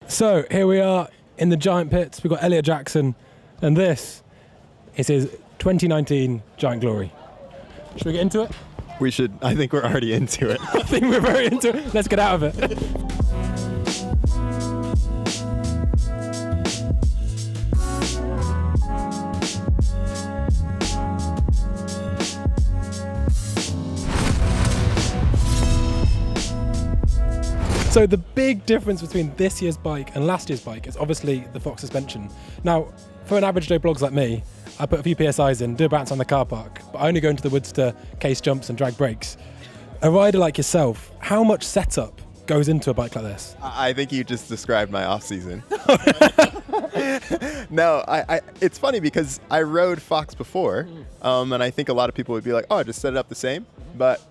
So here we are in the Giant Pits. We've got Eliot Jackson, and this is his 2019 Giant Glory. Should we get into it? We should. I think we're already into it. I think we're very into it. Let's get out of it. So the big difference between this year's bike and last year's bike is obviously the Fox suspension. Now, for an average Joe blogs like me, I put a few PSIs in, do a bounce on the car park, but I only go into the woods to case jumps and drag brakes. A rider like yourself, how much setup goes into a bike like this? I think you just described my off season. No, it's funny because I rode Fox before, and I think a lot of people would be like, oh, just set it up the same. But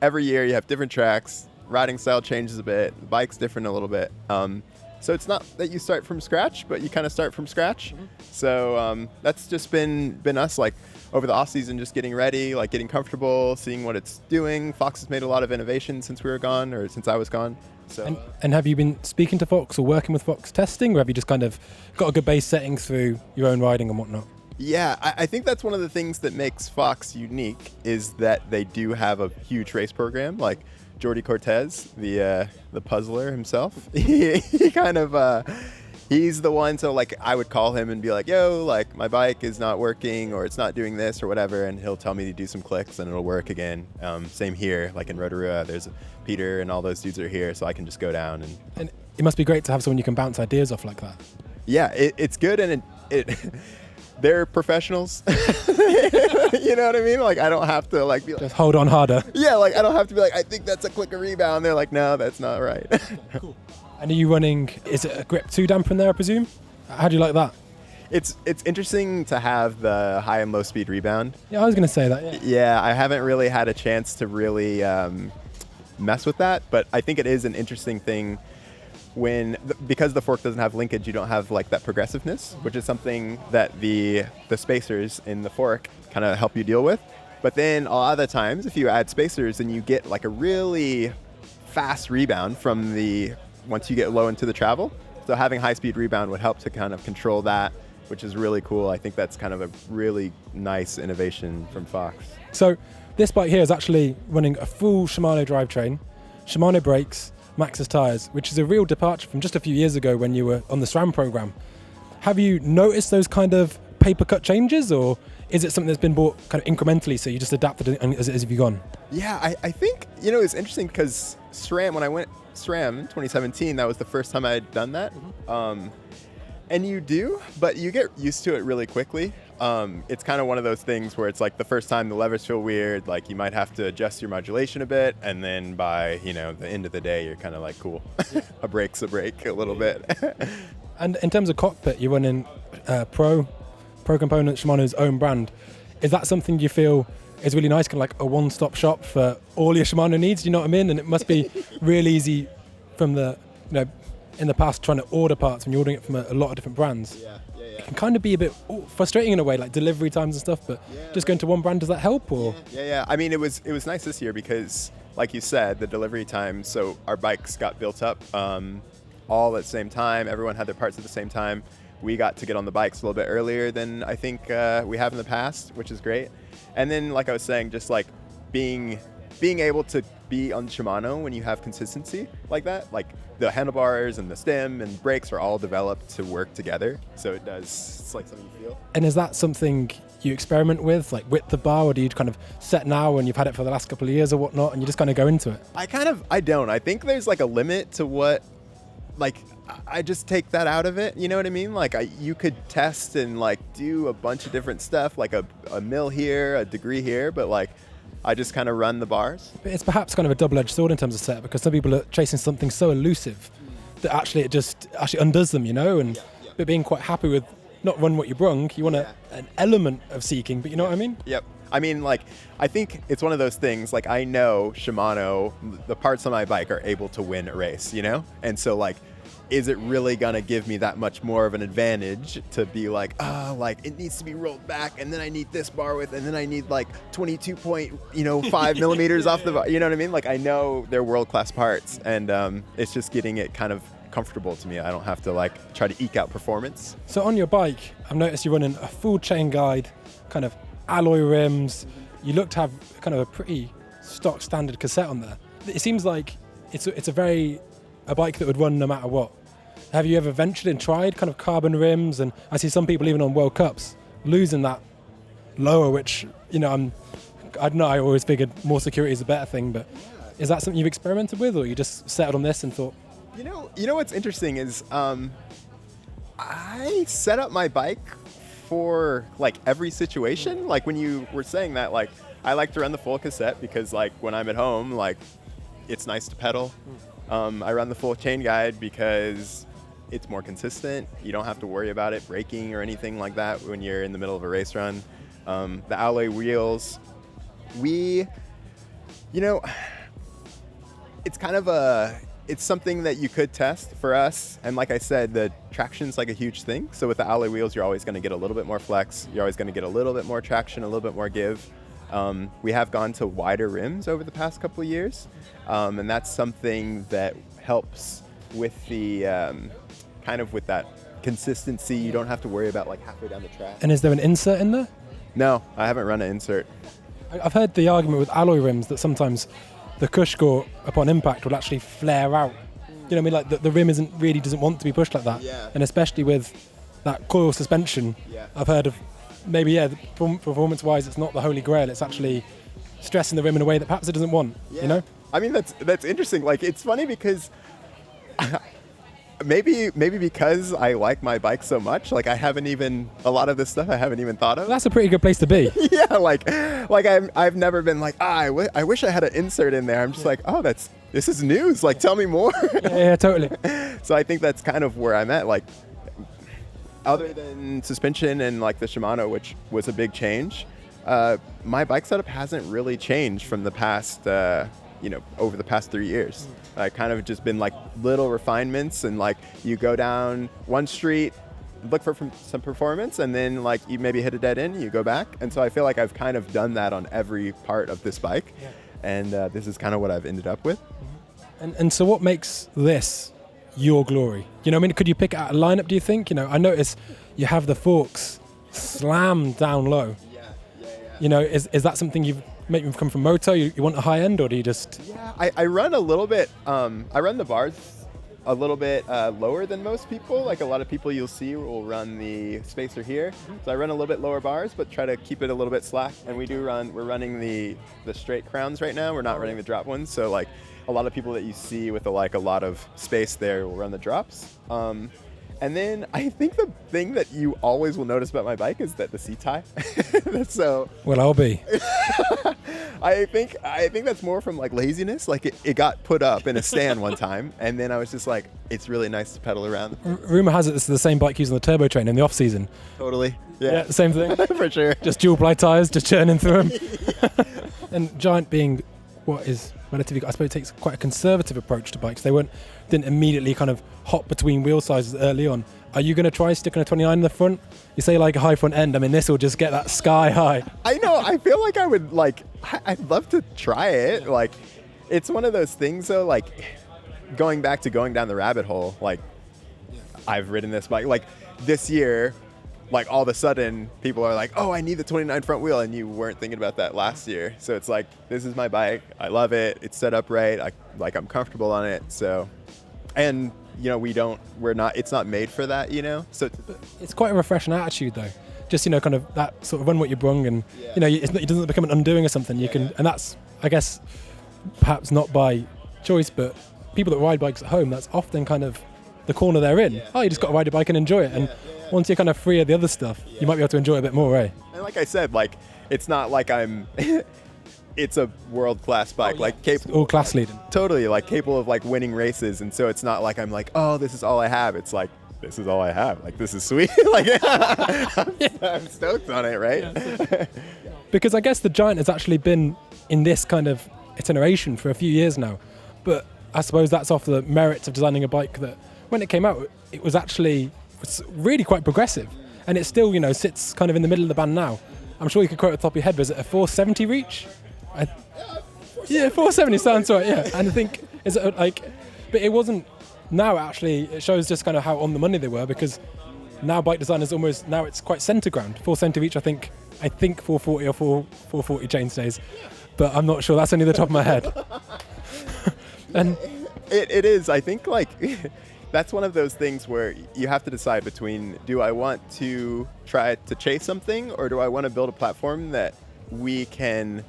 every year you have different tracks. Riding style changes a bit. The bike's different a little bit. So it's not that you start from scratch, but you kind of start from scratch. So that's just been us, like over the off season, just getting ready, like getting comfortable, seeing what it's doing. Fox has made a lot of innovation since we were gone, or since I was gone. So and have you been speaking to Fox or working with Fox testing, or have you just kind of got a good base settings through your own riding and whatnot? Yeah, I think that's one of the things that makes Fox unique is that they do have a huge race program, like Jordi Cortez, the puzzler himself. he kind of he's the one. So like I would call him and be like, "Yo, like my bike is not working, or it's not doing this, or whatever," and he'll tell me to do some clicks and it'll work again. Same here, like in Rotorua, there's Peter and all those dudes are here, so I can just go down and it must be great to have someone you can bounce ideas off like that. Yeah, it's good, and it they're professionals. You know what I mean? Like I don't have to like be like, just hold on harder. Yeah, like I don't have to be like, I think that's a quicker rebound. They're like, no, that's not right. Cool. And are you running, is it a Grip 2 damper in there, I presume? How do you like that? It's interesting to have the high and low speed rebound. Yeah, I was going to say that, yeah. Yeah, I haven't really had a chance to really mess with that, but I think it is an interesting thing because the fork doesn't have linkage, you don't have like that progressiveness, which is something that the spacers in the fork kind of help you deal with. But then a lot of the times, if you add spacers, then you get like a really fast rebound from once you get low into the travel. So having high speed rebound would help to kind of control that, which is really cool. I think that's kind of a really nice innovation from Fox. So this bike here is actually running a full Shimano drivetrain, Shimano brakes, Maxxis tyres, which is a real departure from just a few years ago when you were on the SRAM program. Have you noticed those kind of paper cut changes, or is it something that's been bought kind of incrementally, so you just adapted it as you've gone? Yeah, I think, it's interesting because SRAM, when I went SRAM in 2017, that was the first time I had done that. And you do, but you get used to it really quickly. It's kind of one of those things where it's like the first time the levers feel weird, like you might have to adjust your modulation a bit, and then by the end of the day, you're kind of like, cool, a brake's a brake a little bit. And in terms of cockpit, you're running Pro Component, Shimano's own brand. Is that something you feel is really nice, kind of like a one-stop shop for all your Shimano needs? Do you know what I mean? And it must be really easy from in the past trying to order parts when you're ordering it from a lot of different brands. Yeah. It can kind of be a bit frustrating in a way, like delivery times and stuff, but just going to one brand, does that help? Or Yeah. I mean, it was nice this year because, like you said, the delivery time, so our bikes got built up all at the same time. Everyone had their parts at the same time. We got to get on the bikes a little bit earlier than I think we have in the past, which is great. And then, like I was saying, just like being able to be on Shimano when you have consistency like that, like the handlebars and the stem and brakes are all developed to work together. So it's like something you feel. And is that something you experiment with, like width the bar, or do you kind of set now when you've had it for the last couple of years or whatnot, and you just kind of go into it? I don't. I think there's like a limit to what, like, I just take that out of it. You know what I mean? Like you could test and like do a bunch of different stuff, like a mil here, a degree here, but like I just kind of run the bars. But it's perhaps kind of a double-edged sword in terms of setup, because some people are chasing something so elusive that actually it just undoes them, and but being quite happy with not run what you brung, you want an element of seeking, but you know what I mean? Yep. I mean, like, I think it's one of those things, like, I know Shimano, the parts on my bike are able to win a race, And so, like, is it really going to give me that much more of an advantage to be like, like, it needs to be rolled back, and then I need this bar width, and then I need, like, 22.5 millimeters off the bar, you know what I mean? Like, I know they're world-class parts, and it's just getting it kind of comfortable to me. I don't have to like try to eke out performance. So on your bike, I've noticed you're running a full chain guide, kind of alloy rims. You look to have kind of a pretty stock standard cassette on there. It seems like it's a bike that would run no matter what. Have you ever ventured and tried kind of carbon rims? And I see some people even on World Cups losing that lower, which, you know, I don't know, I always figured more security is a better thing, but is that something you've experimented with, or you just settled on this and thought? You know what's interesting is I set up my bike for like every situation. Like when you were saying that, like I like to run the full cassette because like when I'm at home, like it's nice to pedal. I run the full chain guide because it's more consistent. You don't have to worry about it breaking or anything like that when you're in the middle of a race run. The alloy wheels, it's something that you could test for us. And like I said, the traction's like a huge thing. So with the alloy wheels, you're always going to get a little bit more flex. You're always going to get a little bit more traction, a little bit more give. We have gone to wider rims over the past couple of years. And that's something that helps with the kind of with that consistency. You don't have to worry about like halfway down the track. And is there an insert in there? No, I haven't run an insert. I've heard the argument with alloy rims that sometimes the cush score upon impact will actually flare out. You know what I mean? Like the rim doesn't want to be pushed like that. Yeah. And especially with that coil suspension, I've heard of maybe, performance-wise, it's not the holy grail. It's actually stressing the rim in a way that perhaps it doesn't want, you know? I mean, that's interesting. Like, it's funny because maybe because I like my bike so much, like a lot of this stuff I haven't even thought of. That's a pretty good place to be. Yeah, like I've never been like, I wish I had an insert in there. I'm just like, oh, this is news. Like, tell me more. Yeah, totally. So I think that's kind of where I'm at. Like, other than suspension and like the Shimano, which was a big change, my bike setup hasn't really changed from the past, over the past 3 years. I kind of just been like little refinements, and like you go down one street, look for some performance, and then like you maybe hit a dead end, you go back. And so I feel like I've kind of done that on every part of this bike. Yeah. And this is kind of what I've ended up with. And so what makes this your glory? You know what I mean? Could you pick out a lineup, do you think? You know, I notice you have the forks slammed down low. Yeah. You know, is that something you've maybe come from moto? You want a high end, or do you just? Yeah, I run a little bit. I run the bars a little bit lower than most people. Like a lot of people you'll see will run the spacer here. So I run a little bit lower bars, but try to keep it a little bit slack. And we're running the straight crowns right now. We're not running the drop ones. So like a lot of people that you see with a lot of space there will run the drops. And then I think the thing that you always will notice about my bike is that the seat tie. So. Well, I'll be. I think that's more from like laziness. Like it got put up in a stand one time, and then I was just like, it's really nice to pedal around. Rumor has it this is the same bike used on the turbo train in the off season. Totally. Yeah, same thing. For sure. Just dual ply tires, just churning through them. And Giant being what is relatively, I suppose, it takes quite a conservative approach to bikes. They didn't immediately kind of hop between wheel sizes early on. Are you going to try sticking a 29 in the front? You say like a high front end. I mean, this will just get that sky high. I know. I feel like I would I'd love to try it. Yeah. Like, it's one of those things though, like going back to going down the rabbit hole, like I've ridden this bike, like this year, like all of a sudden people are like, oh, I need the 29 front wheel. And you weren't thinking about that last year. So it's like, this is my bike. I love it. It's set up right. I'm comfortable on it. So, and you know, it's not made for that, you know? So it's quite a refreshing attitude though. Just, you know, kind of that sort of run what you brung, and, you know, it doesn't become an undoing or something. And that's, I guess, perhaps not by choice, but people that ride bikes at home, that's often kind of the corner they're in. Oh, you just got to ride a bike and enjoy it. And once you're kind of free of the other stuff, you might be able to enjoy it a bit more, eh? And like I said, like, it's not like it's a world-class bike, like capable, all class leading. Totally, like capable of like winning races, and so it's not like I'm like, oh, this is all I have. It's like, this is all I have. Like, this is sweet. Like, I'm stoked on it, right? Yeah, because I guess the Giant has actually been in this kind of iteration for a few years now, but I suppose that's off the merits of designing a bike that, when it came out, it was really quite progressive, and it still, you know, sits kind of in the middle of the band now. I'm sure you could quote at the top of your head, was it a 470 reach? 470 sounds right, yeah. And I think, but it wasn't now actually it shows just kind of how on the money they were, because now bike design is almost, now it's quite centre ground. 4 cent of each, I think 440 or 440 chainstays, but I'm not sure. That's only the top of my head. And it is, I think, like that's one of those things where you have to decide between, do I want to try to chase something, or do I want to build a platform that we can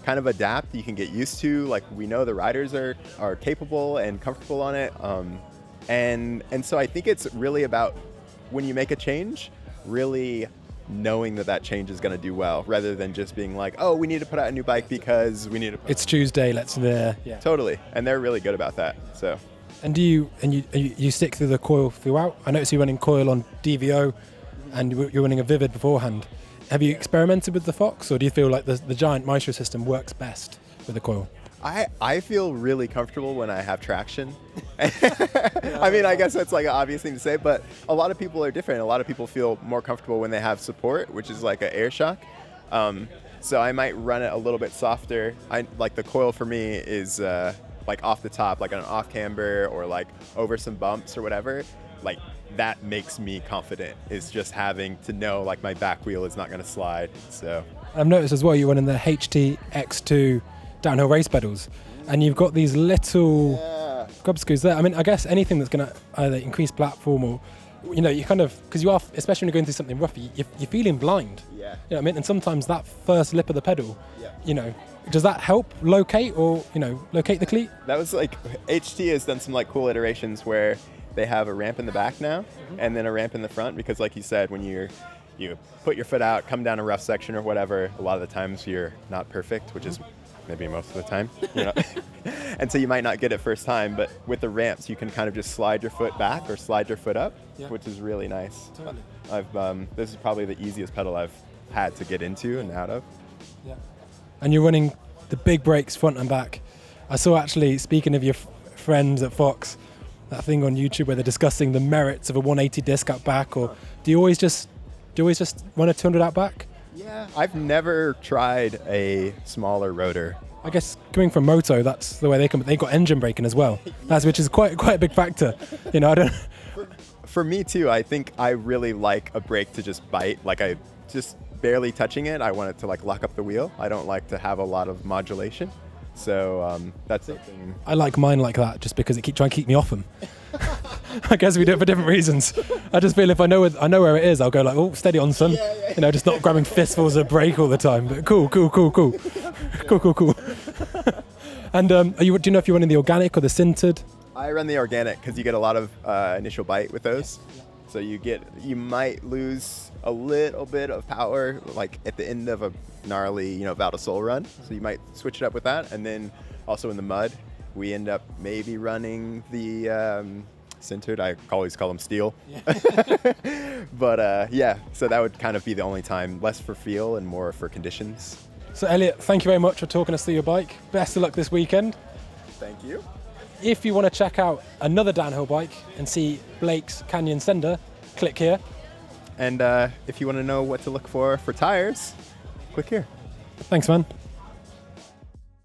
kind of adapt, you can get used to, like we know the riders are capable and comfortable on it. And so I think it's really about, when you make a change, really knowing that change is going to do well, rather than just being like, oh, we need to put out a new bike because we need to it's Tuesday, let's yeah. Totally. And they're really good about that. So. And do you stick through the coil throughout? I noticed you're running coil on DVO and you're running a Vivid beforehand. Have you experimented with the Fox, or do you feel like the Giant Maestro system works best with the coil? I feel really comfortable when I have traction. I mean, I guess that's like an obvious thing to say, but a lot of people are different. A lot of people feel more comfortable when they have support, which is like an air shock. So I might run it a little bit softer. Like the coil for me is like off the top, like on an off camber or like over some bumps or whatever. Like that makes me confident, is just having to know like my back wheel is not going to slide. So I've noticed as well you're running the HT X2 downhill race pedals, and you've got these little grub screws there. I mean, I guess anything that's going to either increase platform or, you know, you kind of, because you are, especially when you're going through something rough, you're feeling blind. Yeah. You know what I mean? And sometimes that first lip of the pedal, Yeah. you know, does that help locate or, you know, locate the cleat? That was like, HT has done some like cool iterations where they have a ramp in the back now, and then a ramp in the front, because like you said, when you put your foot out, come down a rough section or whatever, a lot of the times you're not perfect, which is maybe most of the time, you know? And so you might not get it first time, but with the ramps, you can kind of just slide your foot back or slide your foot up, which is really nice. Totally. This is probably the easiest pedal I've had to get into and out of. Yeah. And you're running the big brakes front and back. I saw, actually, speaking of your friends at Fox, that thing on YouTube where they're discussing the merits of a 180 disc out back, or do you always just run a 200 out back? Yeah, I've never tried a smaller rotor. I guess coming from moto, that's the way they come. They've got engine braking as well, which is quite a big factor. You know, I don't. For me too, I think I really like a brake to just bite. Like I just barely touching it, I want it to like lock up the wheel. I don't like to have a lot of modulation. So that's something. I like mine like that just because it trying to keep me off them. I guess we do it for different reasons. I just feel if I know where it is, I'll go like, oh, steady on, son. Yeah. You know, just not grabbing fistfuls of brake all the time. But cool. And do you know if you're running the organic or the sintered? I run the organic because you get a lot of initial bite with those. Yeah. So you might lose a little bit of power like at the end of a gnarly, you know, Val de Sol run. So you might switch it up with that. And then also in the mud, we end up maybe running the sintered. I always call them steel. Yeah. But yeah, so that would kind of be the only time, less for feel and more for conditions. So Eliot, thank you very much for talking us through your bike. Best of luck this weekend. Thank you. If you want to check out another downhill bike and see Blake's Canyon Sender, click here. And if you want to know what to look for Tyres, click here. Thanks, man.